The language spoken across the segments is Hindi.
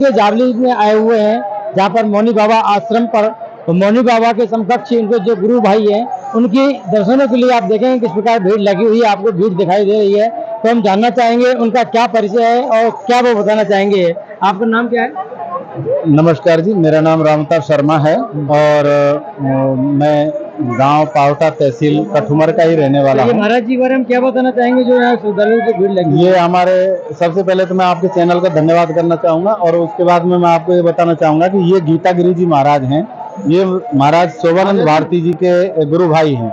ये जावली में आए हुए हैं जहाँ पर मौनी बाबा आश्रम पर, तो मौनी बाबा के समकक्ष उनके जो गुरु भाई हैं उनकी दर्शनों के लिए आप देखेंगे किस प्रकार भीड़ लगी हुई है, आपको भीड़ दिखाई दे रही है। तो हम जानना चाहेंगे उनका क्या परिचय है और क्या वो बताना चाहेंगे। आपका नाम क्या है? नमस्कार जी, मेरा नाम रामता शर्मा है और मैं गांव पावटा तहसील कठुमर का ही रहने वाला ये हूँ। महाराज जी के बारे में क्या बताना चाहेंगे जो यहाँ श्रद्धालुओं की भीड़ लगी? ये हमारे, सबसे पहले तो मैं आपके चैनल का धन्यवाद करना चाहूँगा और उसके बाद में मैं आपको ये बताना चाहूँगा कि ये गीतागिरी जी महाराज हैं। ये महाराज शोभानंद भारती जी के गुरु भाई हैं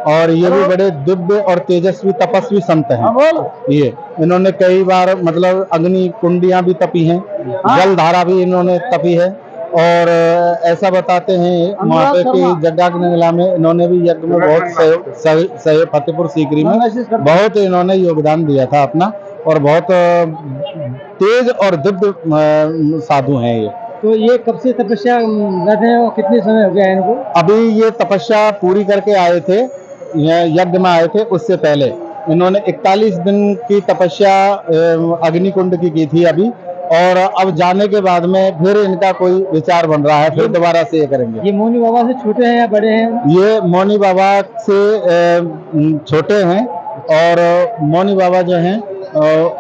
और ये भी बड़े दिव्य और तेजस्वी तपस्वी संत हैं। ये इन्होंने कई बार मतलब अग्नि कुंडियां भी तपी हैं, जल धारा भी इन्होंने तपी है और ऐसा बताते हैं वहाँ पे कि जग्गा के मेला में इन्होंने भी यज्ञ में बहुत सहयोग फतेहपुर सीकरी में बहुत इन्होंने योगदान दिया था अपना और बहुत तेज और दिव्य साधु हैं ये। तो ये कब से तपस्या कर रहे हैं और कितने समय हो गया है इनको? अभी ये तपस्या पूरी करके आए थे, यज्ञ में आए थे, उससे पहले इन्होंने 41 दिन की तपस्या अग्निकुंड की थी अभी, और अब जाने के बाद में फिर इनका कोई विचार बन रहा है, फिर दोबारा से ये करेंगे। ये मौनी बाबा से छोटे हैं या बड़े हैं? ये मौनी बाबा से छोटे हैं और मौनी बाबा जो हैं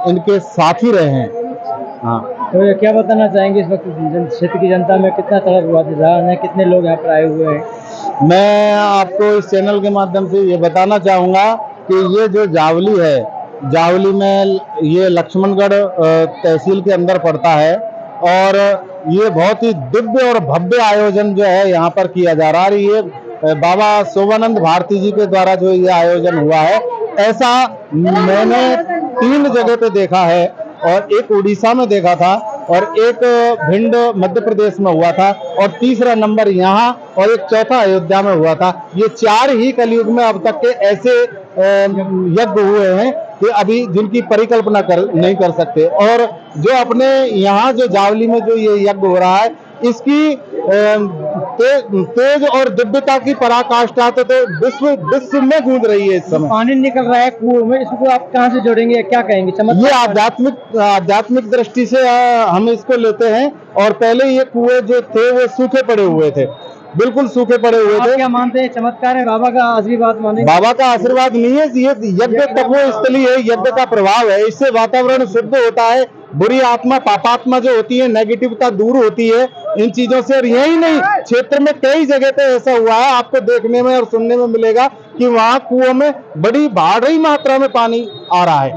इनके साथी रहे हैं। हाँ, तो ये क्या बताना चाहेंगे इस वक्त क्षेत्र की जनता में कितना तरह हुआ है, कितने लोग यहाँ पर आए हुए हैं? मैं आपको इस चैनल के माध्यम से ये बताना चाहूँगा कि ये जो जावली है, जावली में ये लक्ष्मणगढ़ तहसील के अंदर पड़ता है और ये बहुत ही दिव्य और भव्य आयोजन जो है यहाँ पर किया जा रहा है। ये बाबा शोभानंद भारती जी के द्वारा जो ये आयोजन हुआ है, ऐसा मैंने 3 जगह पे देखा है और एक उड़ीसा में देखा था और एक भिंड मध्य प्रदेश में हुआ था और तीसरा नंबर यहाँ और एक चौथा अयोध्या में हुआ था। ये 4 ही कलयुग में अब तक के ऐसे यज्ञ हुए हैं कि अभी जिनकी परिकल्पना नहीं कर सकते। और जो अपने यहाँ जो जावली में जो ये यज्ञ हो रहा है, इसकी तेज और दिव्यता की पराकाष्ठा तो विश्व में गूंज रही है इस समय। पानी निकल रहा है कुएं में, इसको आप कहाँ से जोड़ेंगे, क्या कहेंगे? ये आध्यात्मिक दृष्टि से हम इसको लेते हैं और पहले ये कुएं जो थे वो सूखे पड़े हुए थे, बिल्कुल सूखे पड़े हुए थे। क्या मानते हैं चमत्कार है, बाबा का आशीर्वाद मानेंगे? बाबा का आशीर्वाद नहीं है, ये यज्ञ तपोस्थली है, यज्ञ का प्रभाव है। इससे वातावरण शुद्ध होता है, बुरी आत्मा पापात्मा जो होती है, नेगेटिविटी दूर होती है इन चीजों से। और यही नहीं, क्षेत्र में कई जगह पे ऐसा हुआ है, आपको देखने में और सुनने में मिलेगा कि वहाँ कुओं में बड़ी भारी मात्रा में पानी आ रहा है,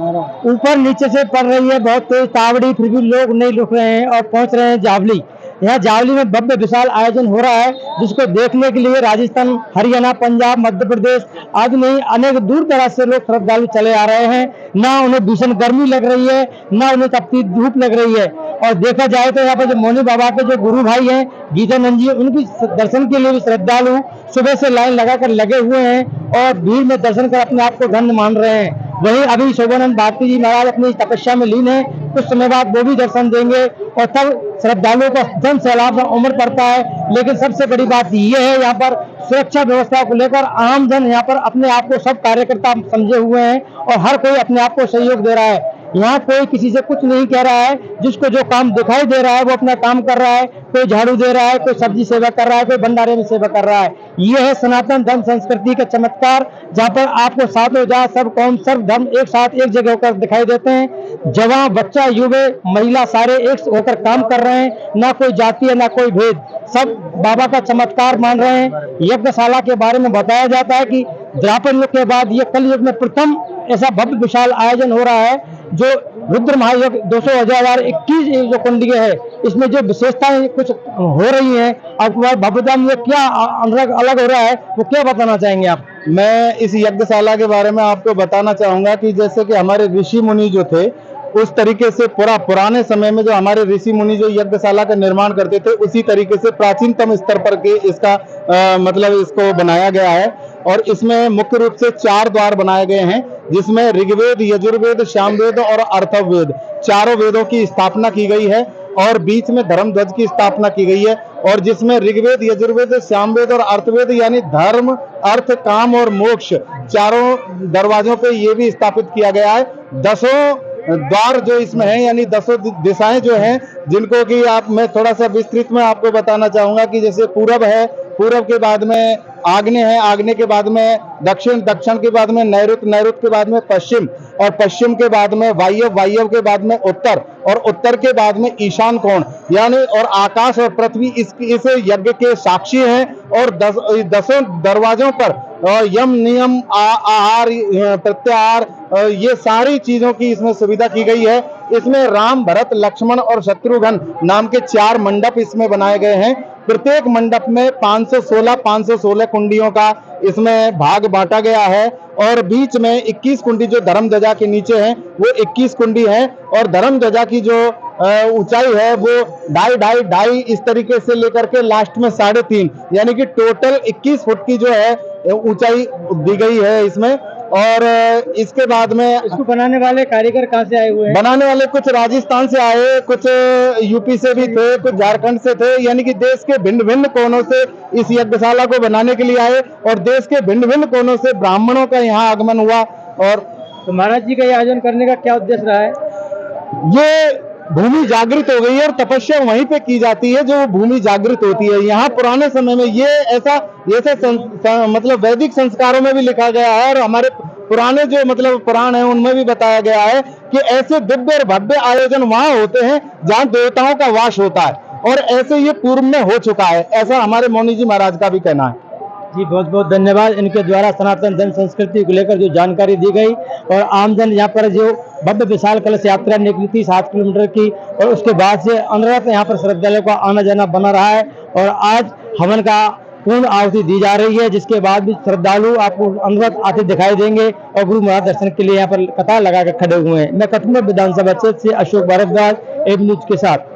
ऊपर नीचे से पड़ रही है बहुत तेज तावड़ी, फिर भी लोग नहीं रुक रहे हैं और पहुंच रहे हैं जावली। यहाँ जावली में भव्य विशाल आयोजन हो रहा है जिसको देखने के लिए राजस्थान, हरियाणा, पंजाब, मध्य प्रदेश आदि नहीं अनेक दूर दराज से लोग श्रद्धालु चले आ रहे हैं। ना उन्हें भीषण गर्मी लग रही है, ना उन्हें तपती धूप लग रही है। और देखा जाए तो यहाँ पर जो मौनी बाबा के जो गुरु भाई हैं गीतानंद जी, उनकी दर्शन के लिए भी श्रद्धालु सुबह से लाइन लगाकर लगे हुए हैं और भीड़ में दर्शन कर अपने आप को धन्य मान रहे हैं। वहीं अभी शोभानंद भारती जी महाराज अपनी तपस्या में लीन है, कुछ समय बाद वो भी दर्शन देंगे और तब श्रद्धालुओं का जन सैलाब उमड़ पड़ता है। लेकिन सबसे बड़ी बात यह है, यहाँ पर सुरक्षा व्यवस्था को लेकर आम जन यहाँ पर अपने आप को सब कार्यकर्ता समझे हुए हैं और हर कोई अपने आप को सहयोग दे रहा है। यहाँ कोई किसी से कुछ नहीं कह रहा है, जिसको जो काम दिखाई दे रहा है वो अपना काम कर रहा है। कोई झाड़ू दे रहा है, कोई सब्जी सेवा कर रहा है, कोई भंडारे में सेवा कर रहा है। ये है सनातन धर्म संस्कृति का चमत्कार, जहाँ पर आपको सातों जात, सब कौम, सब धर्म एक साथ एक जगह होकर दिखाई देते हैं। जवान, बच्चा, युवा, महिला सारे एक होकर काम कर रहे हैं। ना कोई जाति है, ना कोई भेद, सब बाबा का चमत्कार मान रहे हैं। यज्ञशाला के बारे में बताया जाता है कि द्वापर युग के बाद ये कलयुग में प्रथम ऐसा भव्य विशाल आयोजन हो रहा है। जो रुद्र महायज्ञ 200,021 जो कुंडी है, इसमें जो विशेषताएं कुछ हो रही हैं, आपको भव्यता में क्या अलग हो रहा है वो क्या बताना चाहेंगे आप? मैं इस यज्ञशाला के बारे में आपको बताना चाहूंगा कि जैसे कि हमारे ऋषि मुनि जो थे, उस तरीके से पुराने समय में जो हमारे ऋषि मुनि जो यज्ञशाला का निर्माण करते थे, उसी तरीके से प्राचीनतम स्तर पर के इसका मतलब इसको बनाया गया है। और इसमें मुख्य रूप से 4 द्वार बनाए गए हैं, जिसमें ऋग्वेद, यजुर्वेद, सामवेद और अर्थववेद, चारों वेदों की स्थापना की गई है और बीच में धर्म ध्वज की स्थापना की गई है। और जिसमें ऋग्वेद, यजुर्वेद, सामवेद और अर्थवेद यानी धर्म, अर्थ, काम और मोक्ष चारों दरवाजों पे ये भी स्थापित किया गया है। 10 द्वार जो इसमें है, यानी 10 दिशाएं जो हैं, जिनको कि आप मैं थोड़ा सा विस्तृत में आपको बताना चाहूंगा कि जैसे पूरब है, पूरब के बाद में आग्नेय है, आग्नेय के बाद में दक्षिण, दक्षिण के बाद में नैऋत्य, नैऋत्य के बाद में पश्चिम, और पश्चिम के बाद में वायव्य, वायव्य के बाद में उत्तर, और उत्तर के बाद में ईशान कोण, यानी और आकाश और पृथ्वी इस यज्ञ के साक्षी हैं। और 10 दरवाजों पर यम नियम आहार प्रत्याहार ये सारी चीजों की इसमें सुविधा की गई है। इसमें राम, भरत, लक्ष्मण और शत्रुघ्न नाम के 4 मंडप इसमें बनाए गए हैं। प्रत्येक मंडप में 516 कुंडियों का इसमें भाग बांटा गया है, और बीच में 21 कुंडी जो धर्म ध्वजा के नीचे है वो 21 कुंडी है, और धर्म ध्वजा की जो ऊंचाई है वो 2.5 इस तरीके से लेकर के लास्ट में 3.5, यानी कि टोटल 21 फुट की जो है ऊंचाई दी गई है इसमें। और इसके बाद में इसको बनाने वाले कारीगर कहाँ से आए हुए हैं? बनाने वाले कुछ राजस्थान से आए, कुछ यूपी से भी थे, कुछ झारखंड से थे, यानी कि देश के भिन्न भिन्न कोनों से इस यज्ञशाला को बनाने के लिए आए, और देश के भिन्न भिन्न कोनों से ब्राह्मणों का यहाँ आगमन हुआ। और तो महाराज जी का ये आयोजन करने का क्या उद्देश्य रहा है? ये भूमि जागृत हो गई है, और तपस्या वहीं पे की जाती है जो भूमि जागृत होती है। यहाँ पुराने समय में ये ऐसा मतलब वैदिक संस्कारों में भी लिखा गया है, और हमारे पुराने जो मतलब पुराण है उनमें भी बताया गया है कि ऐसे दिव्य और भव्य आयोजन वहां होते हैं जहां देवताओं का वास होता है, और ऐसे ये पूर्व में हो चुका है, ऐसा हमारे मौनी जी महाराज का भी कहना है। जी बहुत बहुत धन्यवाद। इनके द्वारा सनातन धर्म संस्कृति को लेकर जो जानकारी दी गई, और आमजन यहाँ पर जो भव्य विशाल कलश यात्रा निकली थी 7 किलोमीटर की, और उसके बाद से अनवरत यहाँ पर श्रद्धालुओं का आना जाना बना रहा है, और आज हवन का पूर्ण आहुति दी जा रही है, जिसके बाद भी श्रद्धालु आपको अनवरत आते दिखाई देंगे, और गुरु महाराज दर्शन के लिए यहाँ पर कतार लगाकर खड़े हुए हैं। मैं कटनी विधानसभा क्षेत्र से अशोक भारद्वाज, एब न्यूज के साथ।